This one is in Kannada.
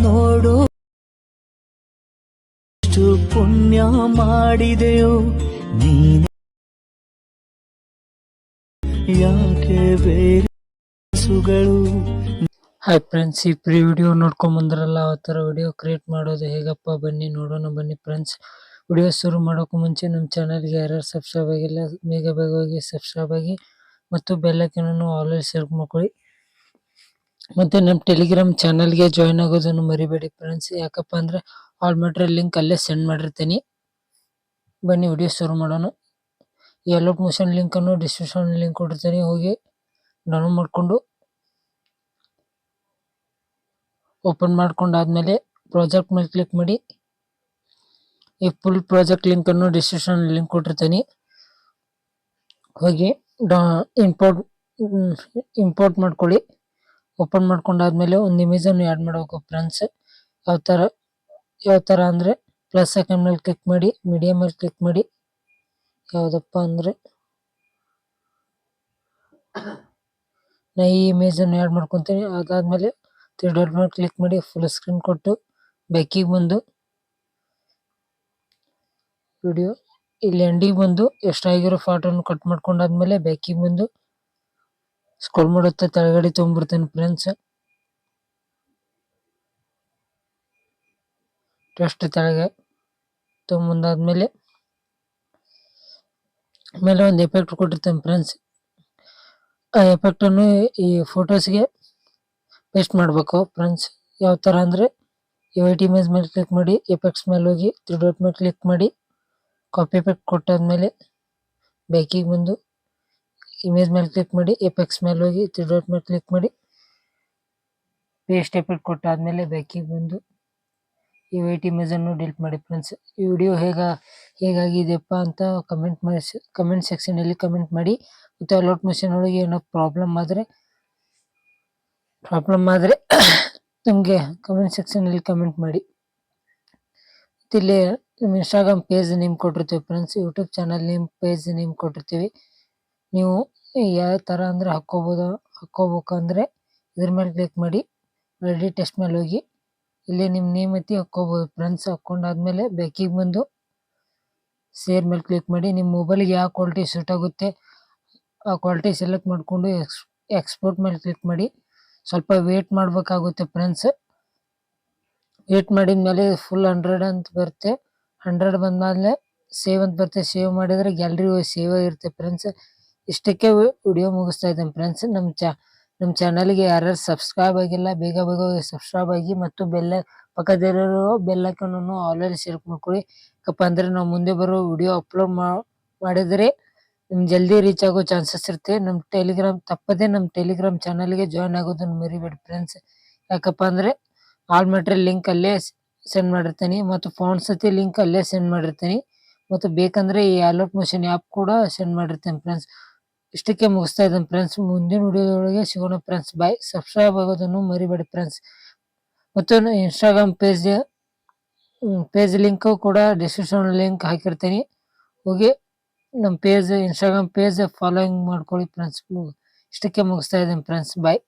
ನೋಡು ಎಷ್ಟು ಪುಣ್ಯ ಮಾಡಿದೆಯೋ ನೀನೆ ಯಾಕೆ ಬೇರೆ ಸುಗಳು. ಹಾಯ್ ಫ್ರೆಂಡ್ಸ್, ಈ ಪ್ರೀ ವಿಡಿಯೋ ನೋಡ್ಕೊಂಡ್ ಬಂದ್ರಲ್ಲ, ಆ ಥರ ವಿಡಿಯೋ ಕ್ರಿಯೇಟ್ ಮಾಡೋದು ಹೇಗಪ್ಪ ಬನ್ನಿ ನೋಡೋಣ. ಬನ್ನಿ ಫ್ರೆಂಡ್ಸ್, ವಿಡಿಯೋ ಶುರು ಮಾಡೋಕ್ಕೂ ಮುಂಚೆ ನಮ್ಮ ಚಾನಲ್ಗೆ ಯಾರು ಸಬ್ಸ್ಕ್ರೈಬ್ ಆಗಿಲ್ಲ ಬೇಗ ಹೋಗಿ ಸಬ್ಸ್ಕ್ರೈಬ್ ಆಗಿ ಮತ್ತು ಬೆಲ್ ಐಕಾನ್ ಆಲ್ವೇಸ್ ಸೆಲೆಕ್ಟ್ ಮಾಡ್ಕೊಳ್ಳಿ. ಮತ್ತು ನಮ್ಮ ಟೆಲಿಗ್ರಾಮ್ ಚಾನಲ್ಗೆ ಜಾಯ್ನ್ ಆಗೋದನ್ನು ಮರಿಬೇಡಿ ಫ್ರೆಂಡ್ಸ್. ಯಾಕಪ್ಪ ಅಂದರೆ ಆಲ್ ಮೆಟೀರಿಯಲ್ ಲಿಂಕ್ ಅಲ್ಲೇ ಸೆಂಡ್ ಮಾಡಿರ್ತೀನಿ. ಬನ್ನಿ ವಿಡಿಯೋ ಶುರು ಮಾಡೋಣ. ಈ ಅಲರ್ಟ್ ಮೋಷನ್ ಲಿಂಕನ್ನು ಡಿಸ್ಕ್ರಿಪ್ಷನ್ ಲಿಂಕ್ ಕೊಟ್ಟಿರ್ತೀನಿ, ಹೋಗಿ ಡೌನ್ಲೋಡ್ ಮಾಡಿಕೊಂಡು ಓಪನ್ ಮಾಡ್ಕೊಂಡಾದ್ಮೇಲೆ ಪ್ರಾಜೆಕ್ಟ್ ಮೇಲೆ ಕ್ಲಿಕ್ ಮಾಡಿ. ಈ ಫುಲ್ ಪ್ರಾಜೆಕ್ಟ್ ಲಿಂಕನ್ನು ಡಿಸ್ಕ್ರಿಪ್ಷನ್ ಲಿಂಕ್ ಕೊಟ್ಟಿರ್ತೀನಿ, ಹೋಗಿ ಇಂಪೋರ್ಟ್ ಮಾಡ್ಕೊಳ್ಳಿ. ಓಪನ್ ಮಾಡ್ಕೊಂಡಾದ್ಮೇಲೆ ಒಂದು ಇಮೇಜನ್ನು ಆ್ಯಡ್ ಮಾಡಬೇಕು ಫ್ರೆಂಡ್ಸ್. ಯಾವ ಥರ ಅಂದರೆ ಪ್ಲಸ್ ಐಕಾನ್ ಮೇಲೆ ಕ್ಲಿಕ್ ಮಾಡಿ, ಮೀಡಿಯಾ ಮೇಲೆ ಕ್ಲಿಕ್ ಮಾಡಿ. ಯಾವುದಪ್ಪ ಅಂದರೆ ನಾ ಈ ಇಮೇಜನ್ನು ಆ್ಯಡ್ ಮಾಡ್ಕೊತೀನಿ. ಅದಾದಮೇಲೆ 3 ಡಾಟ್ ಮೇಲೆ ಕ್ಲಿಕ್ ಮಾಡಿ, ಫುಲ್ ಸ್ಕ್ರೀನ್ ಕೊಟ್ಟು ಬ್ಯಾಕಿಗೆ ಬಂದು ವಿಡಿಯೋ ಇಲ್ಲಿ ಎಂಡಿಗೆ ಬಂದು ಎಷ್ಟಾಗಿರೋ ಫಾಟನ್ನು ಕಟ್ ಮಾಡ್ಕೊಂಡಾದ್ಮೇಲೆ ಬ್ಯಾಕಿಗೆ ಬಂದು ಸ್ಕ್ರೋಲ್ ಮಾಡುತ್ತಾ ತೆಳಗಡೆ ತೊಗೊಂಡ್ಬಿಡ್ತೇನೆ ಫ್ರೆಂಡ್ಸ್. ಜಸ್ಟ್ ತೆಳಗೆ ತೊಗೊಂಬಂದಾದ್ಮೇಲೆ ಮೇಲೆ ಒಂದು ಎಫೆಕ್ಟ್ ಕೊಟ್ಟಿರ್ತೇನೆ ಫ್ರೆಂಡ್ಸ್. ಆ ಎಫೆಕ್ಟನ್ನು ಈ ಫೋಟೋಸ್ಗೆ ಪೇಸ್ಟ್ ಮಾಡಬೇಕು ಫ್ರೆಂಡ್ಸ್. ಯಾವ ಥರ ಅಂದರೆ ವೈಟ್ ಇಮೇಜ್ ಮೇಲೆ ಕ್ಲಿಕ್ ಮಾಡಿ, ಎಫೆಕ್ಟ್ಸ್ ಮೇಲೆ ಹೋಗಿ 3 ಡಾಟ್ ಮೇಲೆ ಕ್ಲಿಕ್ ಮಾಡಿ, ಕಾಪಿ ಎಫೆಕ್ಟ್ ಕೊಟ್ಟಾದ್ಮೇಲೆ ಬ್ಯಾಕಿಗೆ ಬಂದು ಇಮೇಜ್ ಮೇಲೆ ಕ್ಲಿಕ್ ಮಾಡಿ, ಎಫೆಕ್ಟ್ಸ್ ಮೇಲೆ ಹೋಗಿ 3 ಡಾಟ್ ಮೇಲೆ ಕ್ಲಿಕ್ ಮಾಡಿ, ಪೇಸ್ಟ್ ಎಫೆಕ್ಟ್ ಕೊಟ್ಟಾದ್ಮೇಲೆ ಬ್ಯಾಕಿಗೆ ಬಂದು ಈ ವೈಟ್ ಇಮೇಜನ್ನು ಡಿಲೀಟ್ ಮಾಡಿ ಫ್ರೆಂಡ್ಸ್. ಈ ವಿಡಿಯೋ ಹೇಗಾಗಿದೆಯಪ್ಪ ಅಂತ ಕಮೆಂಟ್ ಸೆಕ್ಷನಲ್ಲಿ ಕಮೆಂಟ್ ಮಾಡಿ. ಮತ್ತು ಅಲರ್ಟ್ ಮೋಷನ್ ಒಳಗೆ ಏನೋ ಪ್ರಾಬ್ಲಮ್ ಆದರೆ ನಮಗೆ ಕಮೆಂಟ್ ಸೆಕ್ಷನಲ್ಲಿ ಕಮೆಂಟ್ ಮಾಡಿ. ಇಲ್ಲಿ ನಿಮ್ಮ ಇನ್ಸ್ಟಾಗ್ರಾಮ್ ಪೇಜ್ ನೇಮ್ ಕೊಟ್ಟಿರ್ತೀವಿ friends, YouTube channel name page name ಕೊಟ್ಟಿರ್ತೀವಿ. ನೀವು ಯಾವ ಥರ ಅಂದರೆ ಹಾಕ್ಕೋಬೇಕಂದ್ರೆ ಇದ್ರ ಮೇಲೆ ಕ್ಲಿಕ್ ಮಾಡಿ, ರೆಡಿ ಟೆಸ್ಟ್ ಮೇಲೆ ಹೋಗಿ ಇಲ್ಲಿ ನಿಮ್ಮ ನೇಮ್ ಐತಿ ಹಾಕ್ಕೋಬೋದು ಫ್ರೆಂಡ್ಸ್. ಹಾಕ್ಕೊಂಡಾದ್ಮೇಲೆ ಬ್ಯಾಕಿಗೆ ಬಂದು ಶೇರ್ ಮೇಲೆ ಕ್ಲಿಕ್ ಮಾಡಿ, ನಿಮ್ಮ ಮೊಬೈಲಿಗೆ ಯಾವ ಕ್ವಾಲಿಟಿ ಸೂಟ್ ಆಗುತ್ತೆ ಆ ಕ್ವಾಲಿಟಿ ಸೆಲೆಕ್ಟ್ ಮಾಡಿಕೊಂಡು ಎಕ್ಸ್ಪೋರ್ಟ್ ಮೇಲೆ ಕ್ಲಿಕ್ ಮಾಡಿ. ಸ್ವಲ್ಪ ವೇಟ್ ಮಾಡಬೇಕಾಗುತ್ತೆ ಫ್ರೆಂಡ್ಸ್. ವೇಟ್ ಮಾಡಿದ ಮೇಲೆ ಫುಲ್ 100 ಅಂತ ಬರುತ್ತೆ. 100 ಬಂದಾದ್ಮೇಲೆ ಸೇವ್ ಅಂತ ಬರುತ್ತೆ. ಸೇವ್ ಮಾಡಿದರೆ ಗ್ಯಾಲರಿ ಸೇವ್ ಆಗಿರುತ್ತೆ ಫ್ರೆಂಡ್ಸ್. ಇಷ್ಟಕ್ಕೆ ವಿಡಿಯೋ ಮುಗಿಸ್ತಾ ಇದ್ದೇನೆ ಫ್ರೆಂಡ್ಸ್. ನಮ್ಮ ಚಾನಲ್ಗೆ ಯಾರ್ಯಾರು ಸಬ್ಸ್ಕ್ರೈಬ್ ಆಗಿಲ್ಲ ಬೇಗ ಸಬ್ಸ್ಕ್ರೈಬ್ ಆಗಿ ಮತ್ತು ಪಕ್ಕದಲ್ಲಿರೋ ಬೆಲ್ ಐಕಾನ್ ಆಲ್ರೆಡಿ ಸೆಲೆಕ್ಟ್ ಮಾಡ್ಕೊಳ್ಳಿ. ಯಾಕಪ್ಪ ಅಂದರೆ ನಾವು ಮುಂದೆ ಬರೋ ವಿಡಿಯೋ ಅಪ್ಲೋಡ್ ಮಾಡಿದರೆ ನಿಮ್ಗೆ ಜಲ್ದಿ ರೀಚ್ ಆಗೋ ಚಾನ್ಸಸ್ ಇರುತ್ತೆ. ತಪ್ಪದೇ ನಮ್ಮ ಟೆಲಿಗ್ರಾಮ್ ಚಾನಲ್ಗೆ ಜಾಯ್ನ್ ಆಗೋದನ್ನು ಮರಿಬೇಡಿ ಫ್ರೆಂಡ್ಸ್. ಯಾಕಪ್ಪ ಅಂದರೆ ಆಲ್ ಮೆಟೀರಿಯಲ್ ಲಿಂಕ್ ಅಲ್ಲೇ ಸೆಂಡ್ ಮಾಡಿರ್ತೀನಿ ಮತ್ತು ಫಾಂಟ್ ಸತಿ ಲಿಂಕ್ ಅಲ್ಲೇ ಸೆಂಡ್ ಮಾಡಿರ್ತೀನಿ. ಮತ್ತು ಬೇಕಂದರೆ ಈ ಅಲರ್ಟ್ ಮೋಷನ್ ಆ್ಯಪ್ ಕೂಡ ಸೆಂಡ್ ಮಾಡಿರ್ತೀನಿ ಫ್ರೆಂಡ್ಸ್. ಇಷ್ಟಕ್ಕೆ ಮುಗಿಸ್ತಾ ಇದ್ದೇನೆ ಫ್ರೆಂಡ್ಸ್. ಮುಂದಿನ ವಿಡಿಯೋದೊಳಗೆ ಸಿಗೋಣ ಫ್ರೆಂಡ್ಸ್. ಬಾಯ್. ಸಬ್ಸ್ಕ್ರೈಬ್ ಆಗೋದನ್ನು ಮರಿಬೇಡಿ ಫ್ರೆಂಡ್ಸ್. ಮತ್ತು ಇನ್ಸ್ಟಾಗ್ರಾಮ್ ಪೇಜ್ ಲಿಂಕು ಕೂಡ ಡಿಸ್ಕ್ರಿಪ್ಷನ್ ಲಿಂಕ್ ಹಾಕಿರ್ತೀನಿ, ಹೋಗಿ ನಮ್ಮ ಇನ್ಸ್ಟಾಗ್ರಾಮ್ ಪೇಜ್ ಫಾಲೋಯಿಂಗ್ ಮಾಡ್ಕೊಳ್ಳಿ ಫ್ರೆಂಡ್ಸ್. ಇಷ್ಟಕ್ಕೆ ಮುಗಿಸ್ತಾ ಇದ್ದೇನೆ ಫ್ರೆಂಡ್ಸ್. ಬಾಯ್.